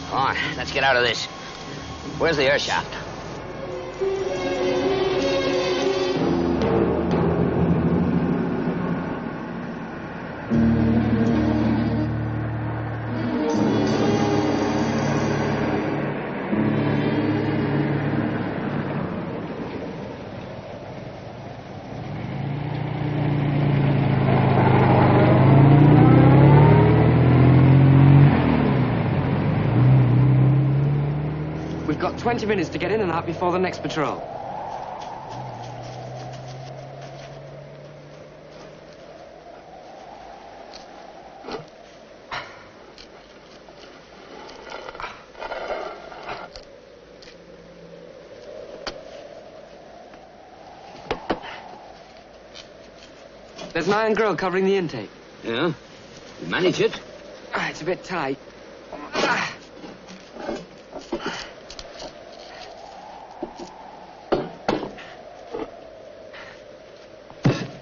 Come on, let's get out of this. Where's the air shaft? We've got 20 minutes to get in and out before the next patrol. There's an iron grill covering the intake. Yeah? You manage it? It's a bit tight.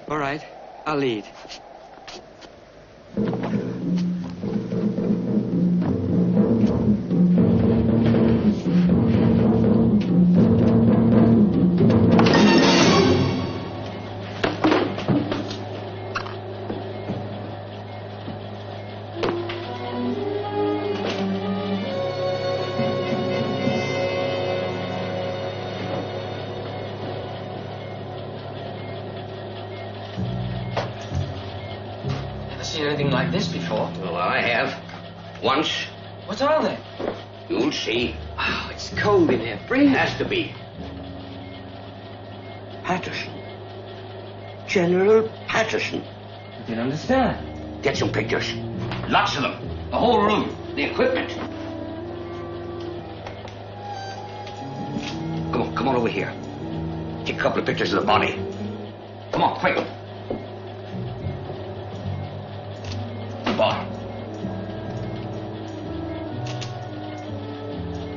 All right, I'll lead. Seen anything like this before? Well, I have. Once. What are they? You'll see. Oh, it's cold in here. Bring It has to be. Patterson. General Patterson. I didn't understand. Get some pictures. Lots of them. The whole room. The equipment. Come on over here. Take a couple of pictures of the body. Come on, quick.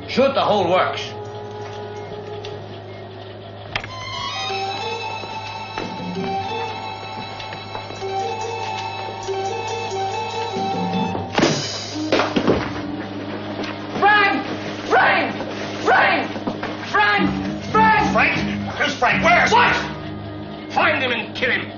Shoot the whole works. Frank! Frank? Who's Frank? Where? What? Find him and kill him.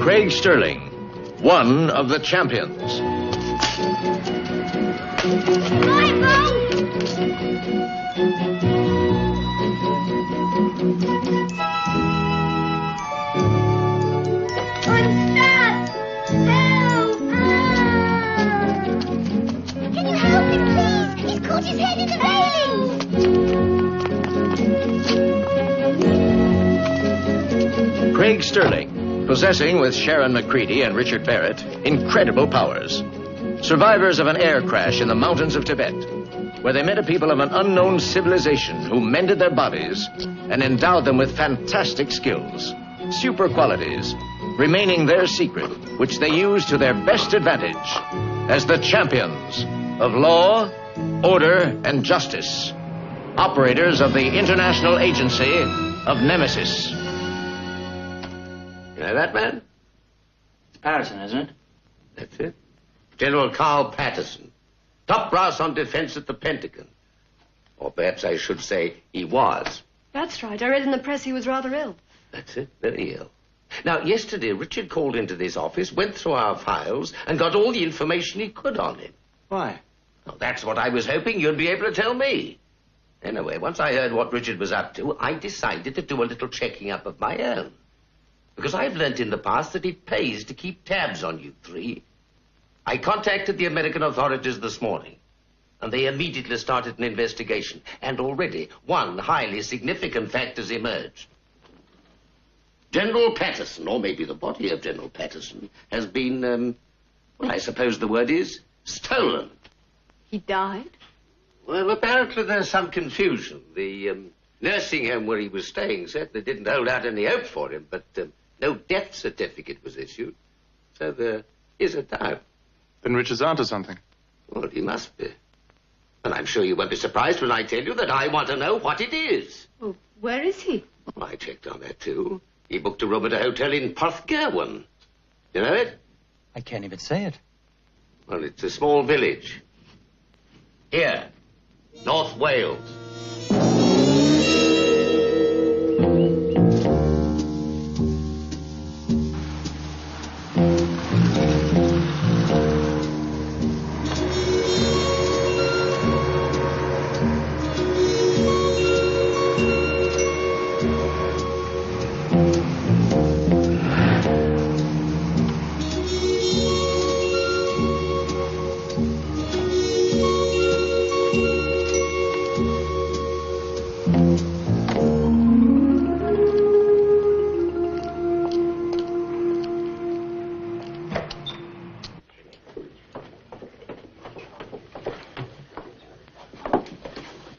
Craig Sterling, one of the champions. His head in the railings! Craig Sterling, possessing with Sharon McCready and Richard Barrett incredible powers. Survivors of an air crash in the mountains of Tibet, where they met a people of an unknown civilization who mended their bodies and endowed them with fantastic skills, super qualities, remaining their secret, which they used to their best advantage as the champions of law, order, and justice. operators of the International Agency of Nemesis. You know that man? It's Patterson, isn't it? That's it. General Carl Patterson. Top brass on defense at the Pentagon. Or perhaps I should say he was. That's right. I read in the press he was rather ill. That's it. Very ill. Now, yesterday, Richard called into this office, went through our files, and got all the information he could on him. Why? Well, that's what I was hoping you'd be able to tell me. Anyway, once I heard what Richard was up to, I decided to do a little checking up of my own. Because I've learnt in the past that it pays to keep tabs on you three. I contacted the American authorities this morning, and they immediately started an investigation. And already, one highly significant fact has emerged. General Patterson, or maybe the body of General Patterson, has been, well, I suppose the word is, stolen. He died? Well, apparently there's some confusion. The nursing home where he was staying certainly didn't hold out any hope for him, but no death certificate was issued. So there is a doubt. Then Richard's onto something. Well, he must be. And I'm sure you won't be surprised when I tell you that I want to know what it is. Well, where is he? Well, I checked on that, too. He booked a room at a hotel in Porthgerwan. You know it? I can't even say it. Well, it's a small village. Here, North Wales.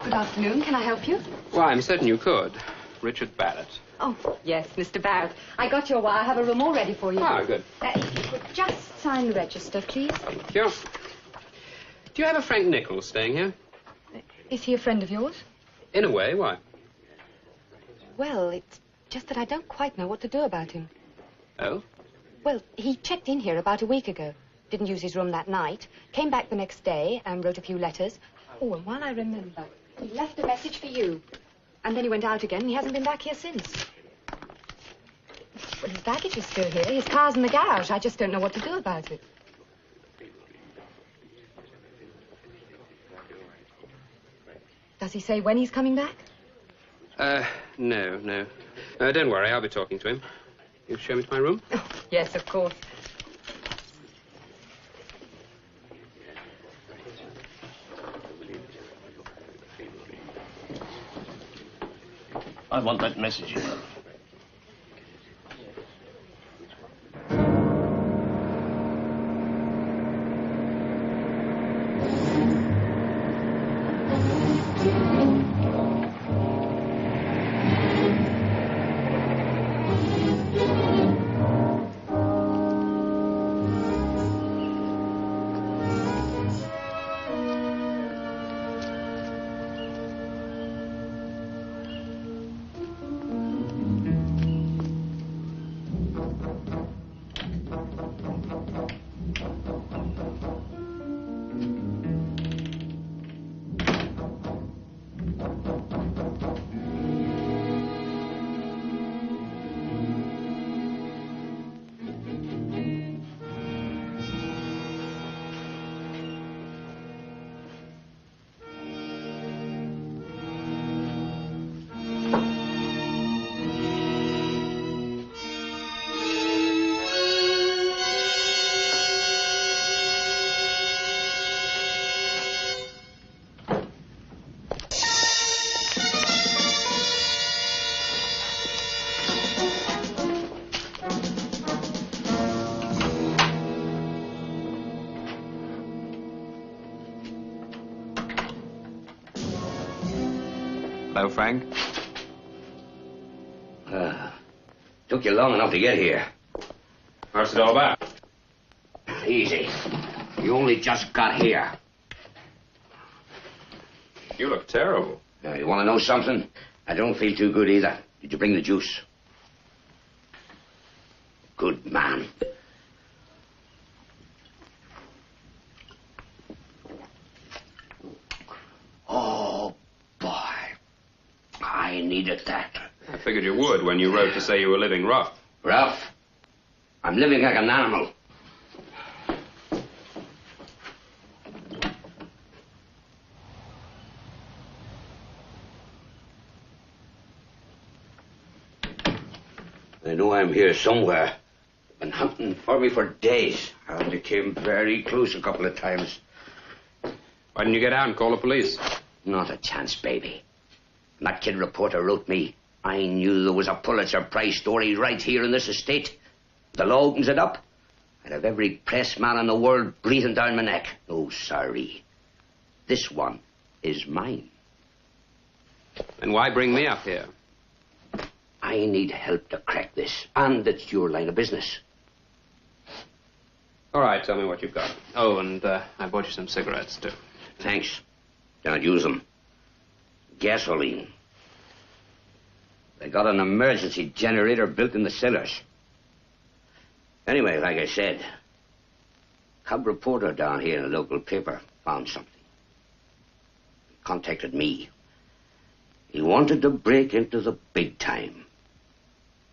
Good afternoon. Can I help you? Why, I'm certain you could. Richard Barrett. Oh, yes, Mr. Barrett. I got your wire. I have a room all ready for you. Ah, good. If you could just sign the register, please. Thank you. Do you have a Frank Nichols staying here? Is he a friend of yours? In a way, why? Well, it's just that I don't quite know what to do about him. Oh? Well, he checked in here about a week ago. Didn't use his room that night. Came back the next day and wrote a few letters. Oh, and while I remember, he left a message for you. And then he went out again, and he hasn't been back here since. Well, his baggage is still here. His car's in the garage. I just don't know what to do about it. Does he say when he's coming back? No. Don't worry, I'll be talking to him. You show me to my room? Oh, yes, of course. I want that message, you know. Hello, Frank. Took you long enough to get here. What's it all about? Easy. You only just got here. You look terrible. You want to know something? I don't feel too good either. Did you bring the juice? Good man. Oh, boy. I needed that. I figured you would when you wrote to say you were living rough. Rough? I'm living like an animal. I know I'm here somewhere. Been hunting for me for days. And they came very close a couple of times. Why didn't you get out and call the police? Not a chance, baby. When that kid reporter wrote me, I knew there was a Pulitzer Prize story right here in this estate. The law opens it up. I'd have every press man in the world breathing down my neck. No, sorry. This one is mine. Then why bring me up here? I need help to crack this, and it's your line of business. All right, tell me what you've got. Oh, and I bought you some cigarettes, too. Thanks. Don't use them. Gasoline. They got an emergency generator built in the cellars. Anyway, like I said, cub reporter down here in the local paper found something. He contacted me. He wanted to break into the big time.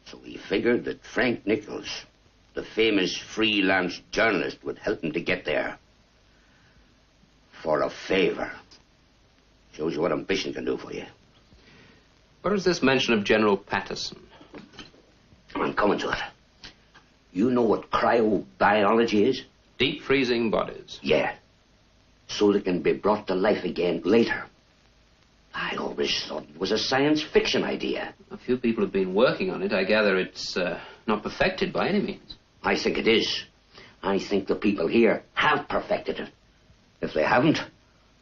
So he figured that Frank Nichols, the famous freelance journalist, would help him to get there. For a favor. Shows you what ambition can do for you. What is this mention of General Patterson? I'm coming to it. You know what cryobiology is? Deep freezing bodies. Yeah. So they can be brought to life again later. I always thought it was a science fiction idea. A few people have been working on it. I gather it's not perfected by any means. I think it is. I think the people here have perfected it. If they haven't,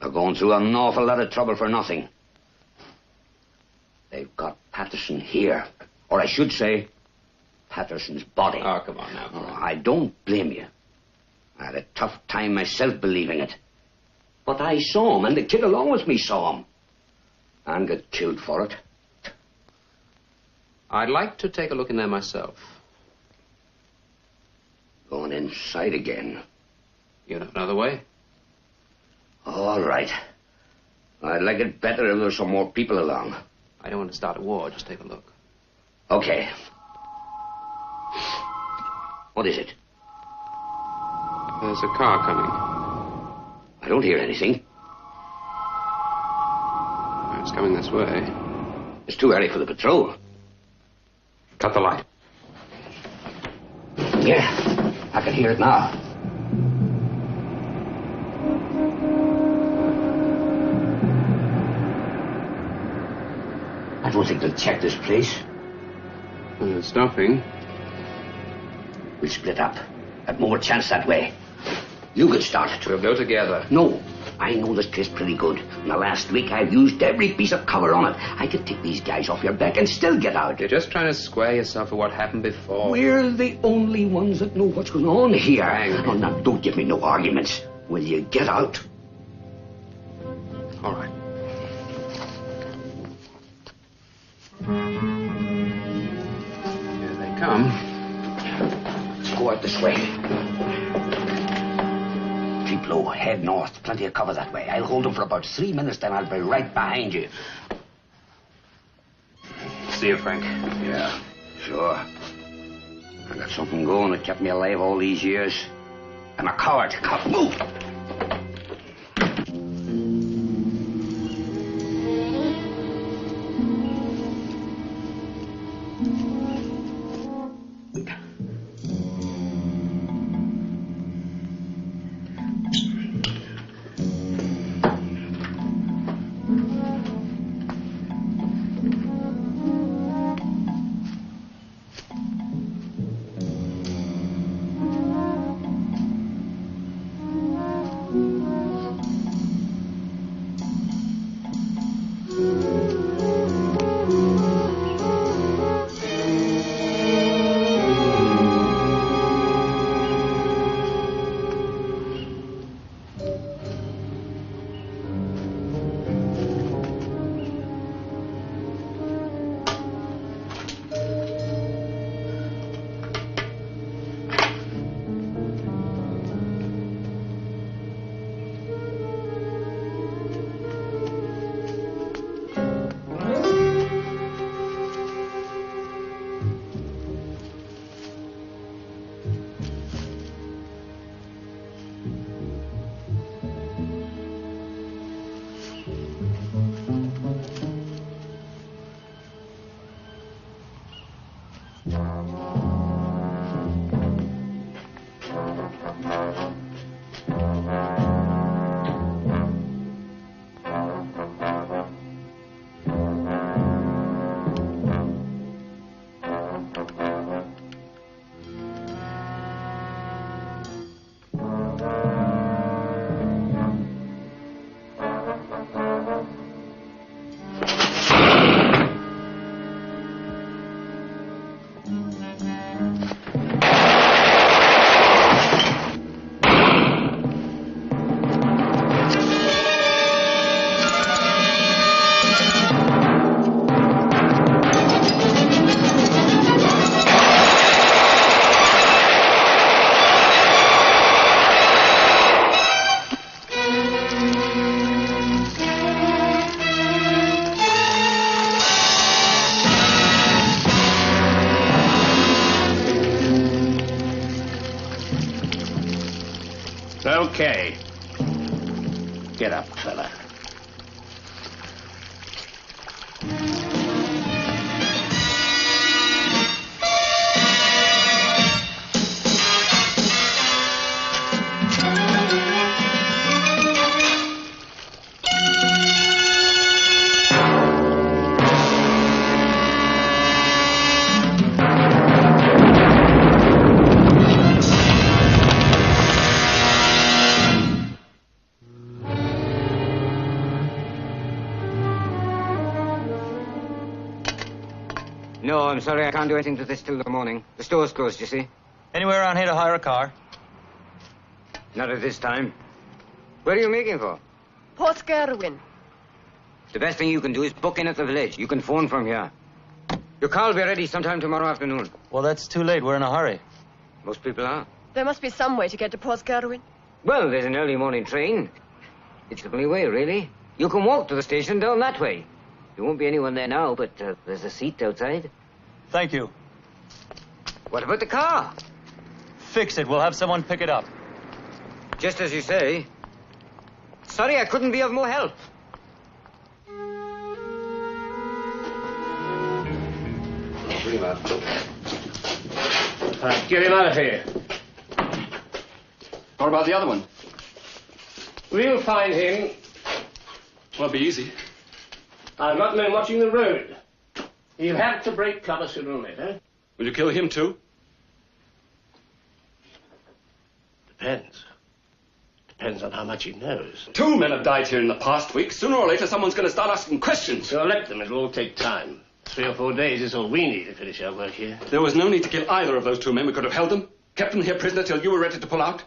they're going through an awful lot of trouble for nothing. They've got Patterson here. Or I should say, Patterson's body. Oh, come on now. Oh, I don't blame you. I had a tough time myself believing it. But I saw him, and the kid along with me saw him. And got killed for it. I'd like to take a look in there myself. Going inside again. You don't know the way? All right. I'd like it better if there were some more people along. I don't want to start a war. Just take a look. Okay. What is it? There's a car coming. I don't hear anything. It's coming this way. It's too early for the patrol. Cut the light. Yeah, I can hear it now. I don't think they'll check this place. Well, they're stopping. We'll split up. Have more chance that way. You could start it. We'll go together. No. I know this place pretty good. In the last week, I've used every piece of cover on it. I could take these guys off your back and still get out. You're just trying to square yourself for what happened before. We're the only ones that know what's going on here. Hang on. Oh, now, don't give me no arguments. Will you get out? All right. Here they come. Let's go out this way. Keep low, head north. Plenty of cover that way. I'll hold them for about 3 minutes, then I'll be right behind you. See you, Frank. Yeah, sure. I got something going that kept me alive all these years. I'm a coward. Move! Okay. Get up, fella. No, I'm sorry, I can't do anything to this till the morning. The store's closed, you see. Anywhere around here to hire a car? Not at this time. Where are you making for? Port Skerwin. The best thing you can do is book in at the village. You can phone from here. Your car will be ready sometime tomorrow afternoon. Well, that's too late. We're in a hurry. Most people are. There must be some way to get to Port Skerwin. Well, there's an early morning train. It's the only way, really. You can walk to the station down that way. There won't be anyone there now, but there's a seat outside. Thank you. What about the car? Fix it. We'll have someone pick it up. Just as you say. Sorry I couldn't be of more help. Bring him out. Get him out of here. What about the other one? We'll find him. Won't be easy. I've not been watching the road. He'll have to break cover sooner or later. Will you kill him too? Depends. Depends on how much he knows. 2 men have died here in the past week. Sooner or later, someone's going to start asking questions. So let them. It'll all take time. 3 or 4 days is all we need to finish our work here. There was no need to kill either of those 2 men. We could have held them, kept them here prisoner till you were ready to pull out.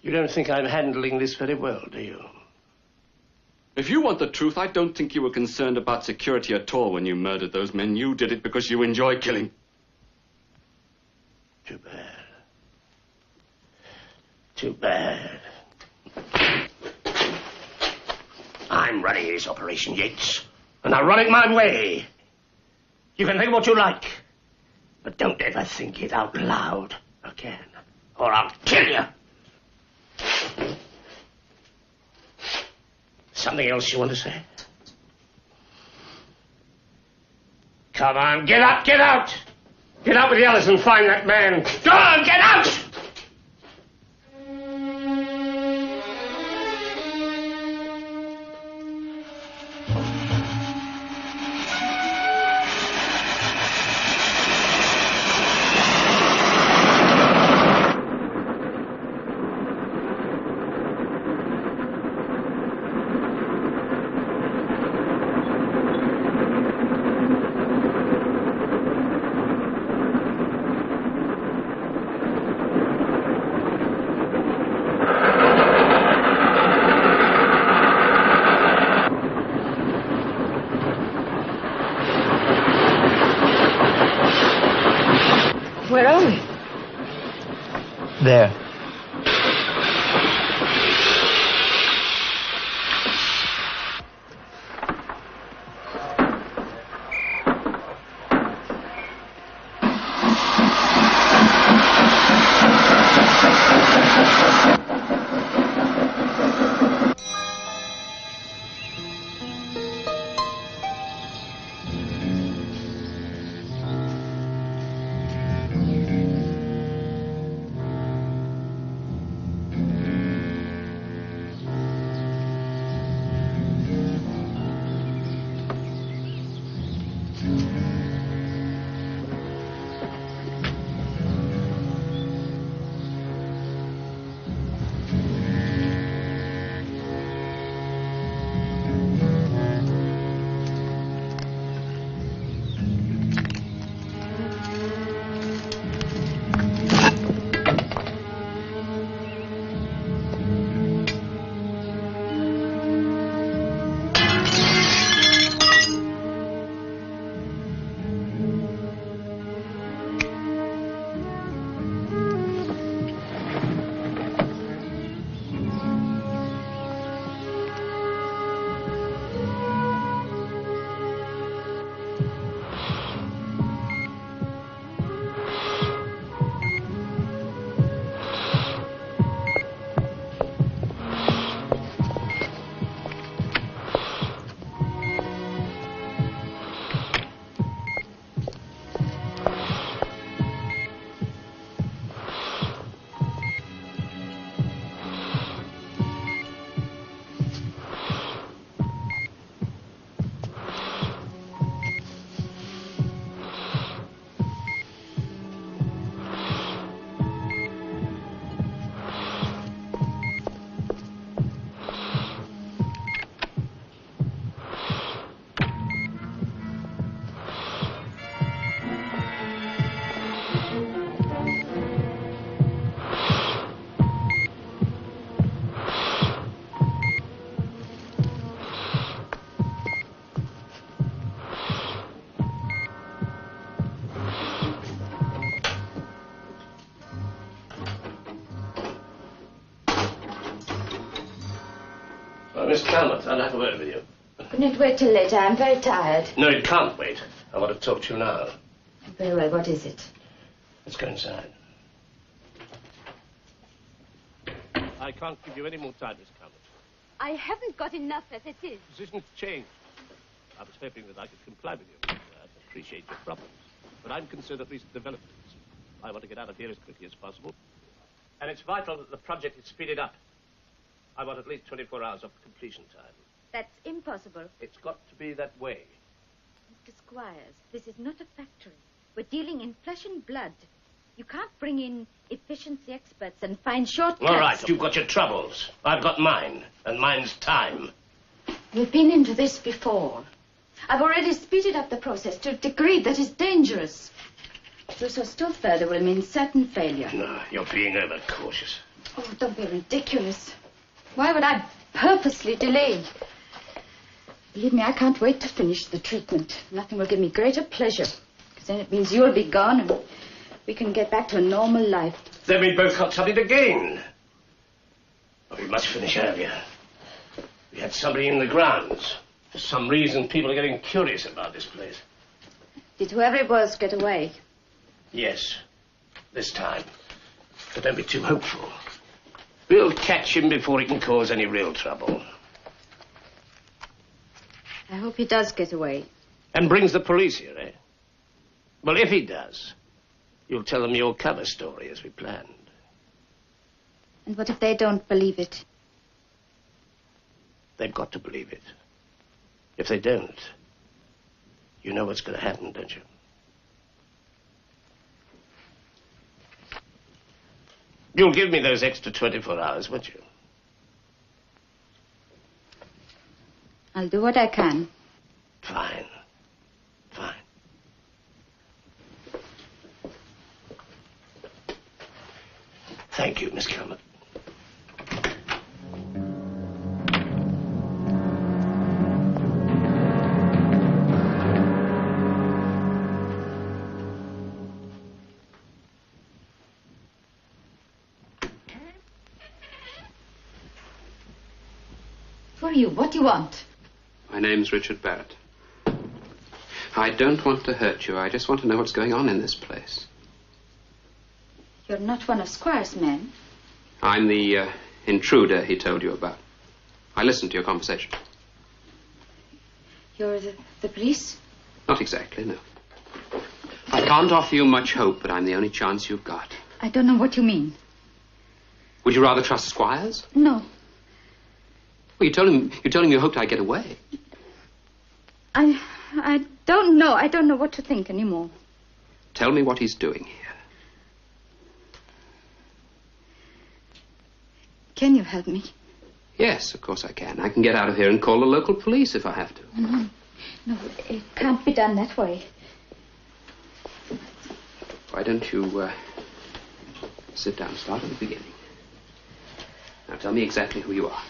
You don't think I'm handling this very well, do you? If you want the truth, I don't think you were concerned about security at all when you murdered those men. You did it because you enjoy killing. Too bad. Too bad. I'm running this operation, Yates. And I'll run it my way. You can think what you like. But don't ever think it out loud again. Or I'll kill you. Something else you want to say? Come on, get up, get out! Get out with the others and find that man. Go on, get out! Where are we? There. Calmont, I'd like a word with you. Couldn't it wait till later? I'm very tired. No, it can't wait. I want to talk to you now. Very well, what is it? Let's go inside. I can't give you any more time, Miss Calmont. I haven't got enough as it is. Positions changed. I was hoping that I could comply with you. I appreciate your problems. But I'm concerned at recent developments. I want to get out of here as quickly as possible. And it's vital that the project is speeded up. I want at least 24 hours of completion time. That's impossible. It's got to be that way. Mr. Squires, this is not a factory. We're dealing in flesh and blood. You can't bring in efficiency experts and find shortcuts. All right, you've got your troubles. I've got mine, and mine's time. We've been into this before. I've already speeded up the process to a degree that is dangerous. To go still further will mean certain failure. No, you're being overcautious. Oh, don't be ridiculous. Why would I purposely delay? Believe me, I can't wait to finish the treatment. Nothing will give me greater pleasure. Because then it means you'll be gone and we can get back to a normal life. Then we both got something to gain. But we must finish earlier. We had somebody in the grounds. For some reason, people are getting curious about this place. Did whoever it was get away? Yes, this time. But don't be too hopeful. We'll catch him before he can cause any real trouble. I hope he does get away. And brings the police here, eh? Well, if he does, you'll tell them your cover story as we planned. And what if they don't believe it? They've got to believe it. If they don't, you know what's going to happen, don't you? You'll give me those extra 24 hours, won't you? I'll do what I can. Fine. Fine. Thank you, Miss Calmont. Who are you? What do you want? My name's Richard Barrett. I don't want to hurt you. I just want to know what's going on in this place. You're not one of Squire's men. I'm the intruder he told you about. I listened to your conversation. You're the police? Not exactly, no. I can't offer you much hope, but I'm the only chance you've got. I don't know what you mean. Would you rather trust Squires? No. Well, you told him you hoped I'd get away. I don't know. I don't know what to think anymore. Tell me what he's doing here. Can you help me? Yes, of course I can. I can get out of here and call the local police if I have to. No, it can't be done that way. Why don't you sit down, start at the beginning. Now tell me exactly who you are.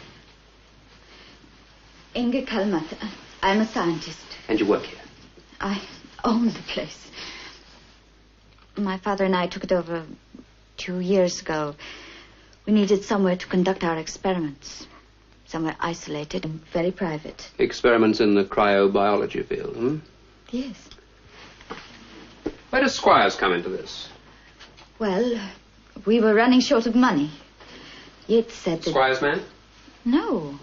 Inge Kalmat. I'm a scientist. And you work here? I own the place. My father and I took it over 2 years ago. We needed somewhere to conduct our experiments. Somewhere isolated and very private. Experiments in the cryobiology field, hmm? Yes. Where does Squires come into this? Well, we were running short of money. Yates said that... Squires' man? No.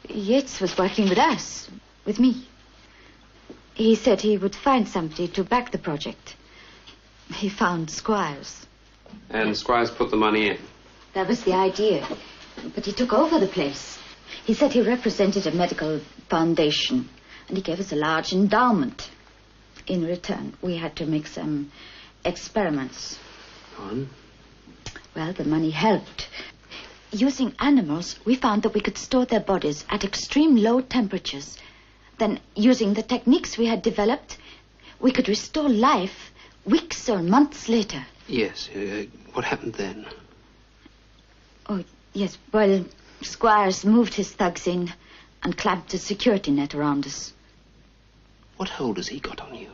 Yates was working with us, with me. He said he would find somebody to back the project. He found Squires. And Squires put the money in? That was the idea. But he took over the place. He said he represented a medical foundation, and he gave us a large endowment. In return, we had to make some experiments. On? Well, the money helped. Using animals, we found that we could store their bodies at extreme low temperatures. Then, using the techniques we had developed, we could restore life weeks or months later. Yes. What happened then? Oh, yes. Well, Squires moved his thugs in and clamped a security net around us. What hold has he got on you?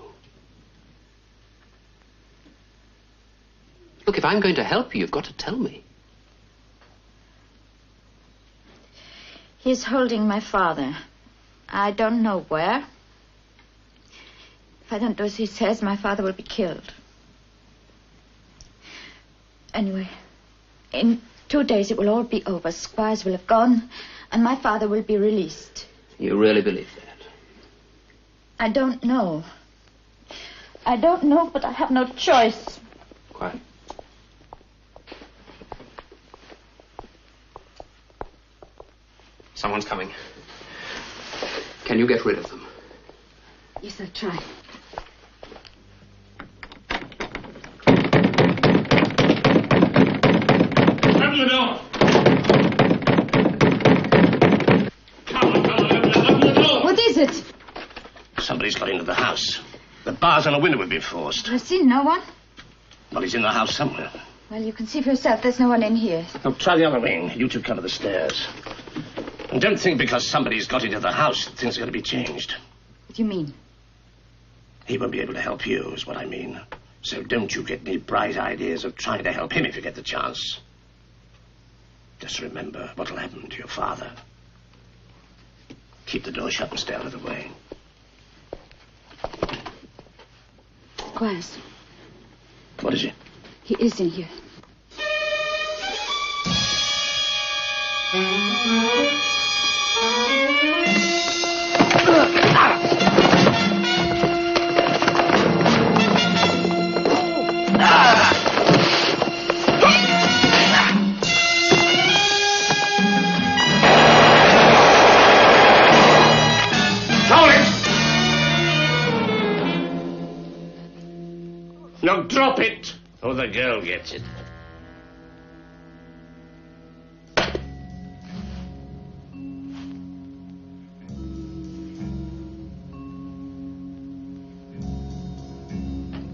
Look, if I'm going to help you, you've got to tell me. He's holding my father. I don't know where. If I don't do as he says, my father will be killed. Anyway, in 2 days it will all be over. Squires will have gone, and my father will be released. You really believe that? I don't know. I don't know, but I have no choice. Quiet. Someone's coming. Can you get rid of them? Yes, I'll try. Open the door! Come on, open the door! What is it? Somebody's got into the house. The bars on the window have been forced. I've seen no one. Well, he's in the house somewhere. Well, you can see for yourself there's no one in here. Now, try the other wing. You two cover the stairs. And don't think because somebody's got into the house that things are going to be changed. What do you mean? He won't be able to help you, is what I mean. So don't you get any bright ideas of trying to help him if you get the chance. Just remember what'll happen to your father. Keep the door shut and stay out of the way. Squires. What is it? He is in here. Now drop it, or the girl gets it.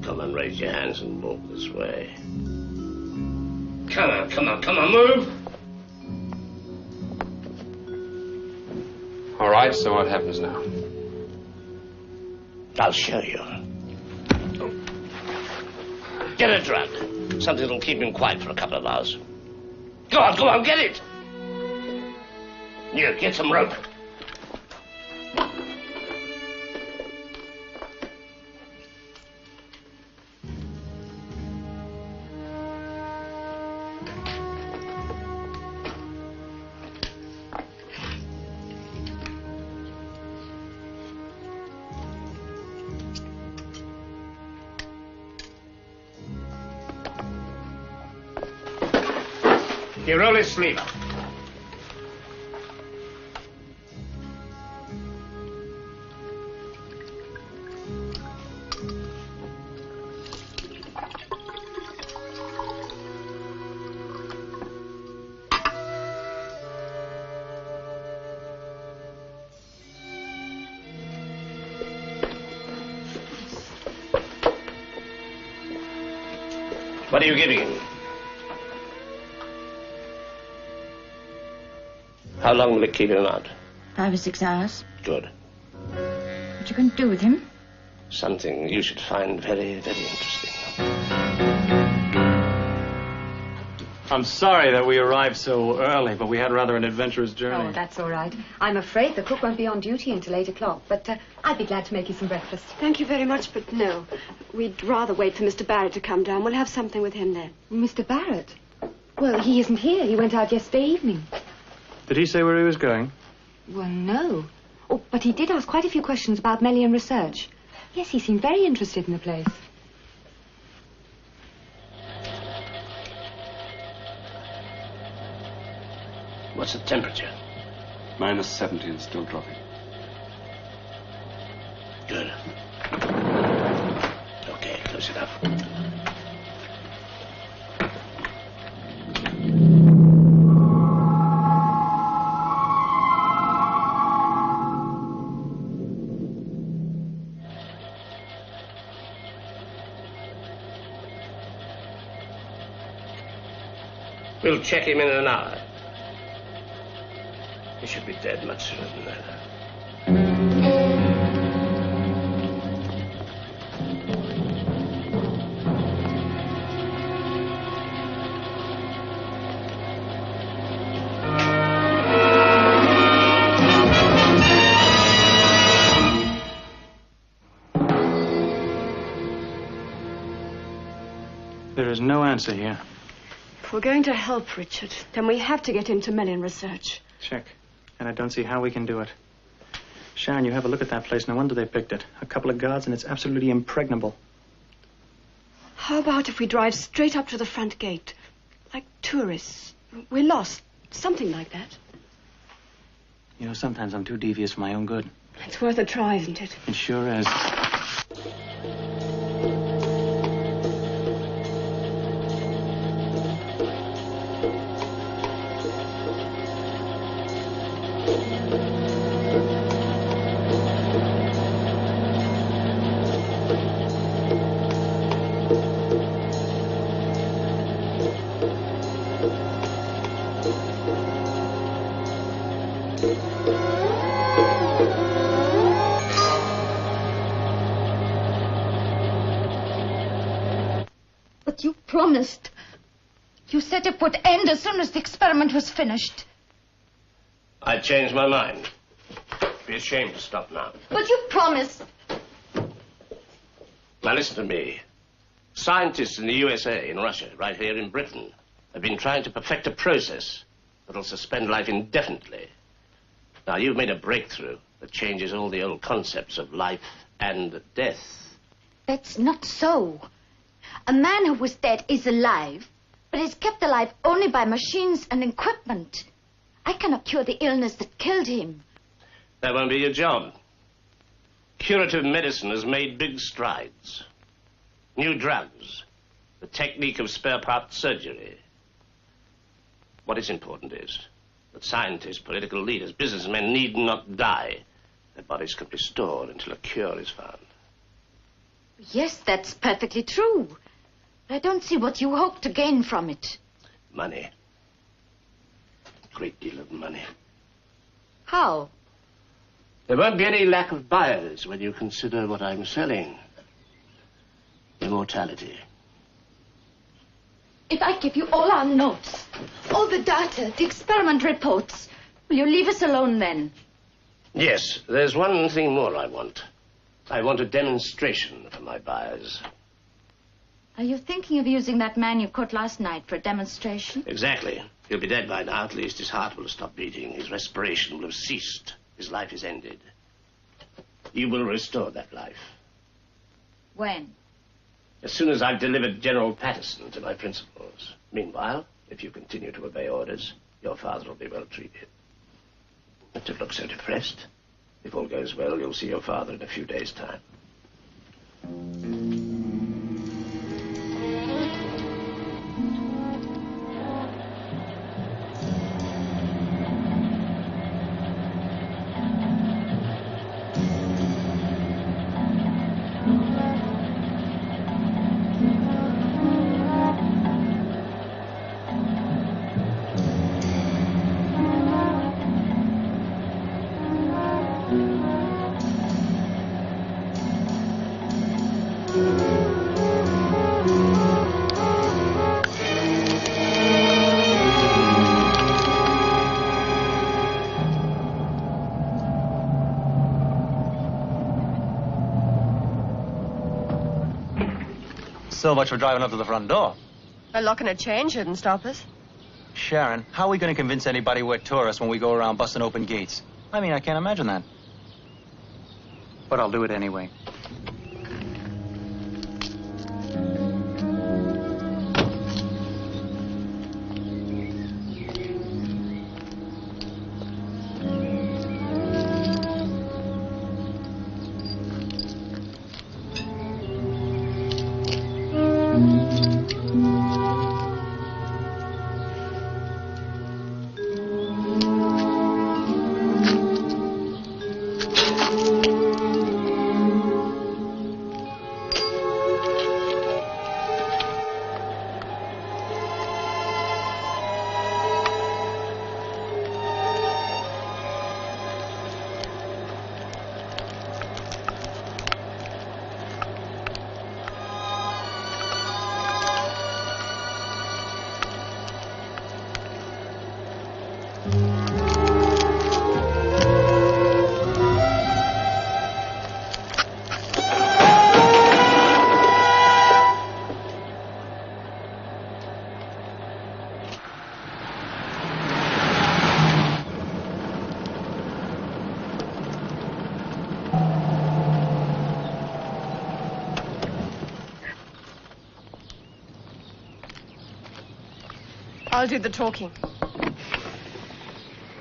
Come on, raise your hands and walk this way. Come on, come on, come on, move! All right, so what happens now? I'll show you. Get a drug. Something that'll keep him quiet for a couple of hours. Go on, get it! Here, get some rope. You roll his sleeve up. What are you giving him? How long will it keep him out? 5 or 6 hours. Good. What you going to do with him? Something you should find very, very interesting. I'm sorry that we arrived so early, but we had rather an adventurous journey. Oh, that's all right. I'm afraid the cook won't be on duty until 8 o'clock, but I'd be glad to make you some breakfast. Thank you very much, but no. We'd rather wait for Mr. Barrett to come down. We'll have something with him then. Mr. Barrett? Well, he isn't here. He went out yesterday evening. Did he say where he was going? Well, no. Oh, but he did ask quite a few questions about Melian research. Yes, he seemed very interested in the place. What's the temperature? -70 and still dropping. Good. Okay, close it up. We'll check him in an hour. He should be dead much sooner than that. There is no answer here. If we're going to help Richard, then we have to get into Melian research. Check. And I don't see how we can do it. Sharon, you have a look at that place. No wonder they picked it. A couple of guards and it's absolutely impregnable. How about if we drive straight up to the front gate? Like tourists. We're lost. Something like that. You know, sometimes I'm too devious for my own good. It's worth a try, isn't it? It sure is. But you promised. You said it would end as soon as the experiment was finished. I changed my mind. Be ashamed to stop now. But you promised. Now listen to me. Scientists in the USA, in Russia, right here in Britain, have been trying to perfect a process that'll suspend life indefinitely. Now, you've made a breakthrough that changes all the old concepts of life and death. That's not so. A man who was dead is alive, but is kept alive only by machines and equipment. I cannot cure the illness that killed him. That won't be your job. Curative medicine has made big strides. New drugs, the technique of spare part surgery. What is important is that scientists, political leaders, businessmen need not die. Their bodies can be stored until a cure is found. Yes, that's perfectly true. But I don't see what you hope to gain from it. Money. A great deal of money. How? There won't be any lack of buyers when you consider what I'm selling. Immortality. If I give you all our notes, all the data, the experiment reports, will you leave us alone then? Yes, there's one thing more I want. I want a demonstration for my buyers. Are you thinking of using that man you caught last night for a demonstration? Exactly. He'll be dead by now. At least his heart will have stopped beating. His respiration will have ceased. His life is ended. You will restore that life. When? As soon as I've delivered General Patterson to my principals. Meanwhile, if you continue to obey orders, your father will be well treated. Not to look so depressed. If all goes well, you'll see your father in a few days' time. So much for driving up to the front door. A lock and a chain shouldn't stop us. Sharon, how are we going to convince anybody we're tourists when we go around busting open gates? I mean, I can't imagine that. But I'll do it anyway. I'll do the talking.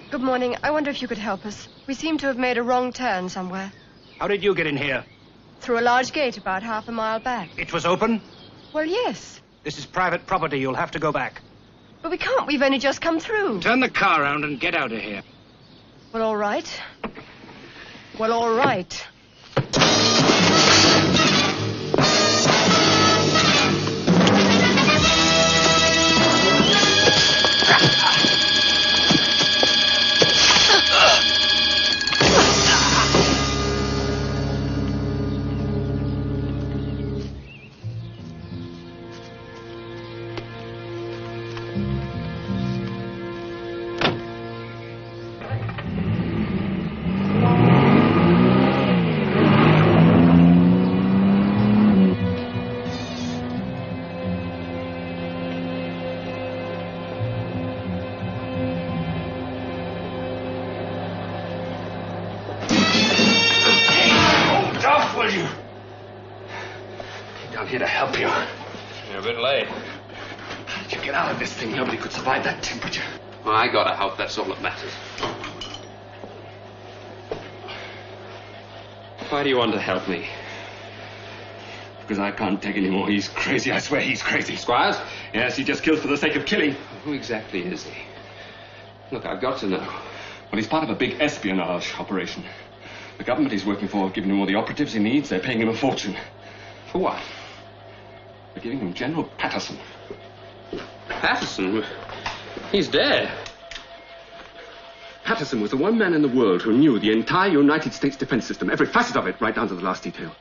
Good morning. I wonder if you could help us. We seem to have made a wrong turn somewhere. How did you get in here? Through a large gate about half a mile back. It was open? Well, yes. This is private property. You'll have to go back. But we can't. We've only just come through. Turn the car around and get out of here. Well, all right. Well, all right. Here to help you. You're a bit late. How did you get out of this thing? Nobody could survive that temperature. Well, I gotta help. That's all that matters. Why do you want to help me? Because I can't take any more. He's crazy. I swear he's crazy. Squires? Yes, he just kills for the sake of killing. Who exactly is he? Look, I've got to know. Well, he's part of a big espionage operation. The government he's working for have given him all the operatives he needs. They're paying him a fortune. For what? They're giving him General Patterson. Patterson? He's dead. Patterson was the one man in the world who knew the entire United States defense system, every facet of it, right down to the last detail.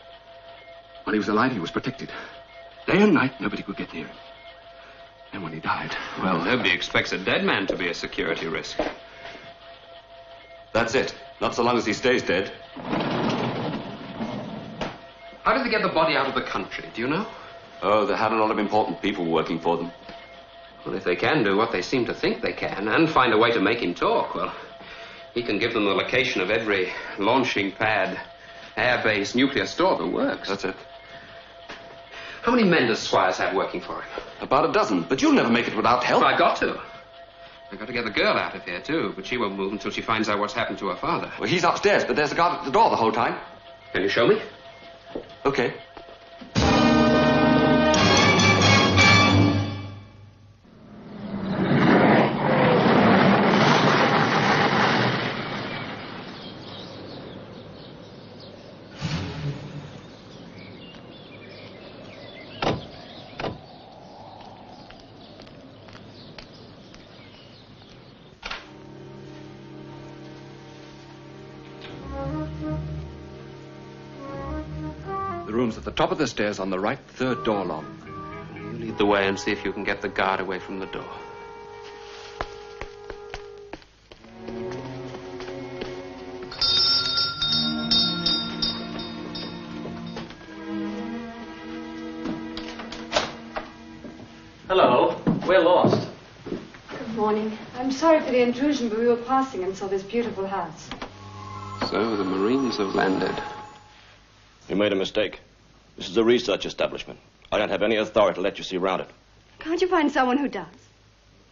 While he was alive, he was protected. Day and night, nobody could get near him. And when he died, Well, nobody expects a dead man to be a security risk. that's it. Not so long as he stays dead. How did they get the body out of the country? Do you know? Oh, they had a lot of important people working for them. Well, if they can do what they seem to think they can and find a way to make him talk, well, he can give them the location of every launching pad, air-base, nuclear store that works. That's it. How many men does Squires have working for him? About a dozen, but you'll never make it without help. Well, I got to. I got to get the girl out of here, too, but she won't move until she finds out what's happened to her father. Well, he's upstairs, but there's a guard at the door the whole time. Can you show me? Okay. The room's at the top of the stairs on the right, third door along. You lead the way and see if you can get the guard away from the door. Hello. We're lost. Good morning. I'm sorry for the intrusion, but we were passing and saw this beautiful house. So the Marines have landed. You made a mistake. This is a research establishment. I don't have any authority to let you see around it. Can't you find someone who does?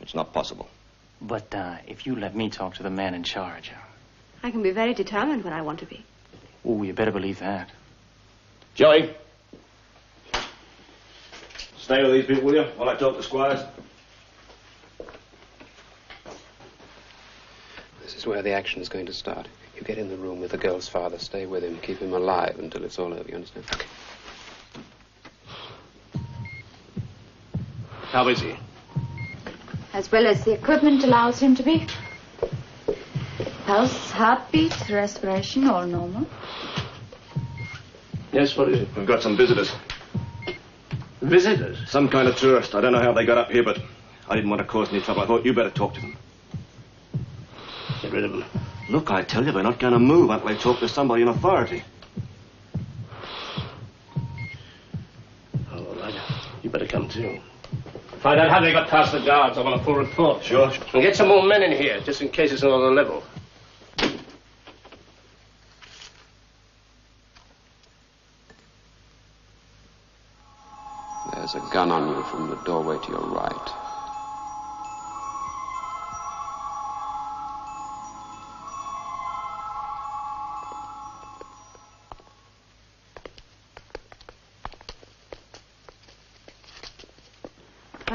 It's not possible. But if you let me talk to the man in charge. I can be very determined when I want to be. Oh, you better believe that. Joey. Stay with these people, will you, while I talk to Squires? This is where the action is going to start. You get in the room with the girl's father. Stay with him. Keep him alive until it's all over. You understand? Okay. How is he? As well as the equipment allows him to be. Pulse, heartbeat, respiration, all normal. Yes, what is it? We've got some visitors. Visitors? Some kind of tourist. I don't know how they got up here, but I didn't want to cause any trouble. I thought you better talk to them. Get rid of them. Look, I tell you, they're not going to move until they talk to somebody in authority. Oh, all right. You better come too. Find out how they got past the guards. I want a full report. Sure. And get some more men in here, just in case it's another level. There's a gun on you from the doorway to your right.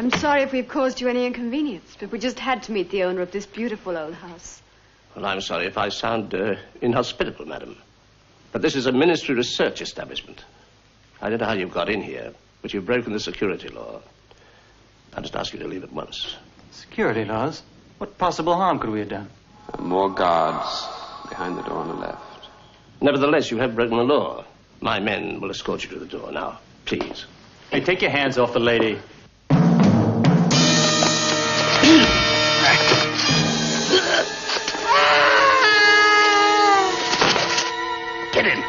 I'm sorry if we've caused you any inconvenience, but we just had to meet the owner of this beautiful old house. Well, I'm sorry if I sound inhospitable, madam. But this is a ministry research establishment. I don't know how you've got in here, but you've broken the security law. I'll just ask you to leave at once. Security laws? What possible harm could we have done? More guards behind the door on the left. Nevertheless, you have broken the law. My men will escort you to the door now. Please. Hey, take your hands off the lady. Get in.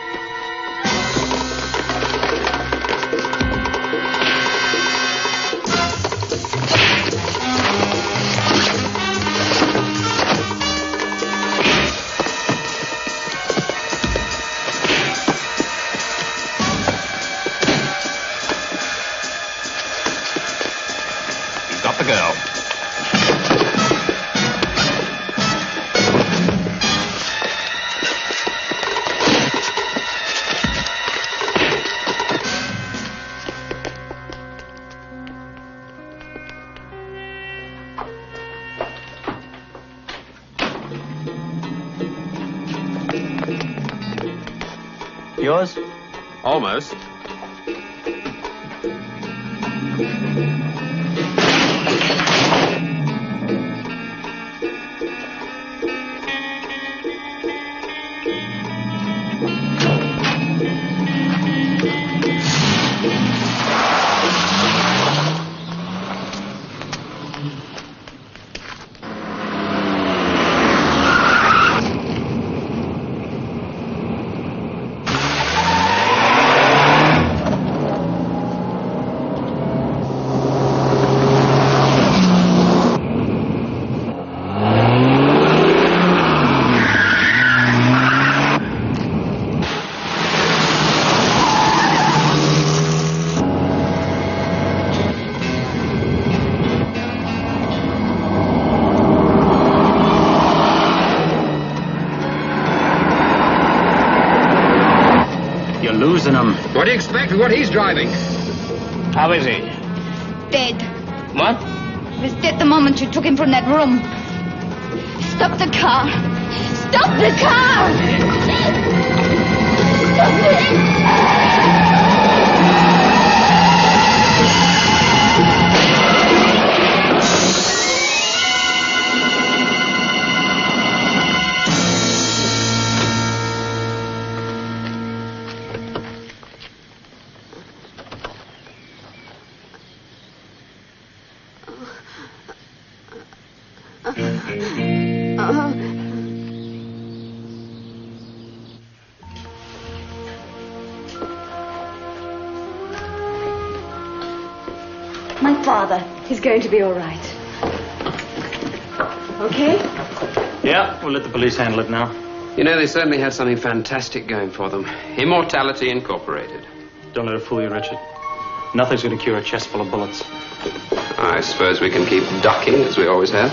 You've got the girl. Yours? Almost. Losing him. What do you expect with what he's driving? How is he? Dead. What? He was dead the moment you took him from that room. Stop the car. Stop the car! Stop it! My father. He's going to be all right. Okay? Yeah, we'll let the police handle it now. You know, they certainly have something fantastic going for them. Immortality Incorporated. Don't let it fool you, Richard. Nothing's going to cure a chest full of bullets. I suppose we can keep ducking as we always have.